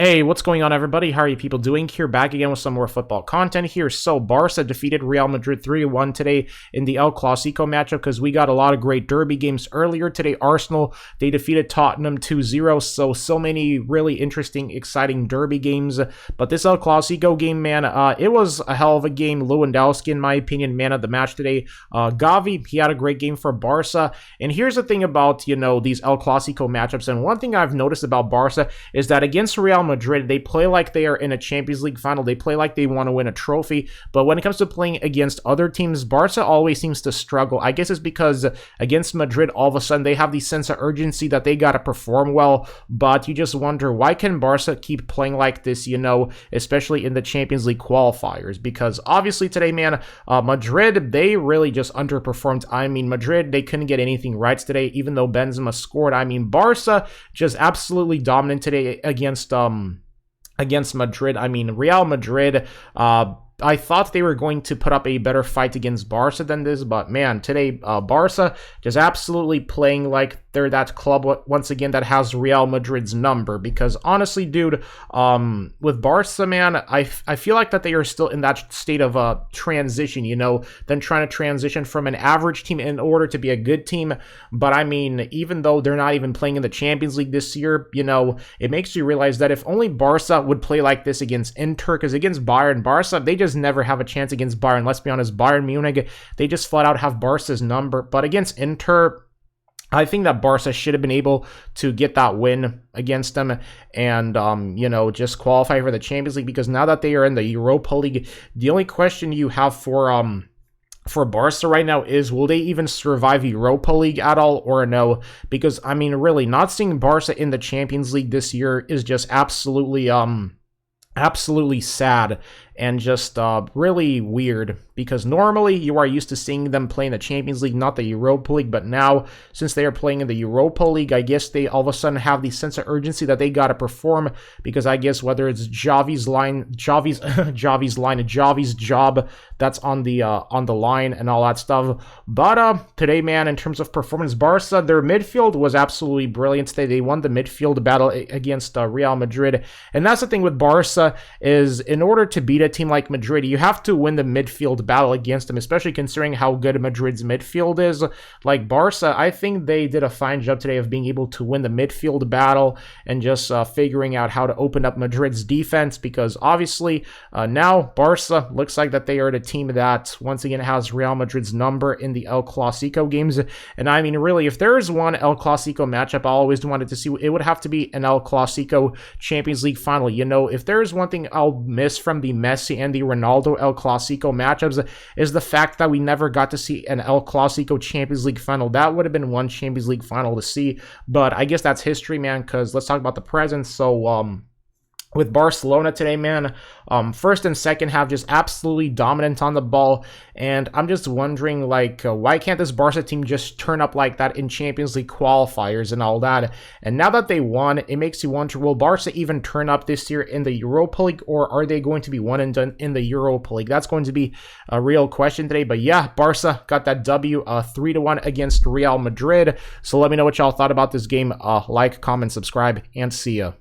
Hey, what's going on, everybody? How are you people doing? Here, back again with some more football content here. So, Barca defeated Real Madrid 3-1 today in the El Clasico matchup because we got a lot of great derby games earlier today. Arsenal, they defeated Tottenham 2-0, so many really interesting, exciting derby games. But this El Clasico game, man, it was a hell of a game. Lewandowski, in my opinion, man of the match today. Gavi, he had a great game for Barca. And here's the thing about, these El Clasico matchups. And one thing I've noticed about Barca is that against Real Madrid, they play like they are in a Champions League final. They play like they want to win a trophy. But when it comes to playing against other teams, Barca always seems to struggle. I guess it's because against Madrid, all of a sudden, they have the sense of urgency that they got to perform well. But you just wonder, why can Barca keep playing like this, especially in the Champions League qualifiers? Because obviously today, man, Madrid, they really just underperformed. I mean, Madrid, they couldn't get anything right today, even though Benzema scored. I mean, Barca just absolutely dominant today against Madrid. I mean, Real Madrid, I thought they were going to put up a better fight against Barca than this, but man, today, Barca just absolutely playing like they're that club, once again, that has Real Madrid's number. Because honestly, dude, with Barca, man, I feel like that they are still in that state of transition, then trying to transition from an average team in order to be a good team. But I mean, even though they're not even playing in the Champions League this year, it makes you realize that if only Barca would play like this against Inter, because against Bayern, Barca, they just never have a chance against Bayern. Let's be honest, Bayern Munich, they just flat out have Barca's number. But against Inter, I think that Barca should have been able to get that win against them and, just qualify for the Champions League, because now that they are in the Europa League, the only question you have for Barca right now is, will they even survive Europa League at all or no? Because, I mean, really, not seeing Barca in the Champions League this year is just absolutely sad and just really weird, because normally you are used to seeing them play in the Champions League, not the Europa League. But now, since they are playing in the Europa League, I guess they all of a sudden have the sense of urgency that they got to perform, because I guess whether it's Javi's job that's on the line and all that stuff. But today, man, in terms of performance, Barca, their midfield was absolutely brilliant today. They won the midfield battle against Real Madrid. And that's the thing with Barca, is in order to beat a team like Madrid, you have to win the midfield battle against them, especially considering how good Madrid's midfield is. Like Barca, I think they did a fine job today of being able to win the midfield battle and just figuring out how to open up Madrid's defense, because obviously now Barca looks like that they are the team that once again has Real Madrid's number in the El Clasico games. And I mean, really, if there is one El Clasico matchup I always wanted to see, it would have to be an El Clasico Champions League final. If there is one thing I'll miss from the Messi and the Ronaldo El Clasico matchups, is the fact that we never got to see an El Clasico Champions League final. That would have been one Champions League final to see, but I guess that's history, man, because let's talk about the present. So, with Barcelona today, man, first and second half just absolutely dominant on the ball, and I'm just wondering, why can't this Barca team just turn up like that in Champions League qualifiers and all that? And now that they won, it makes you wonder, will Barca even turn up this year in the Europa League, or are they going to be one and done in the Europa League? That's going to be a real question today. But yeah, Barca got that W 3-1 against Real Madrid. So let me know what y'all thought about this game. Like, comment, subscribe, and see ya.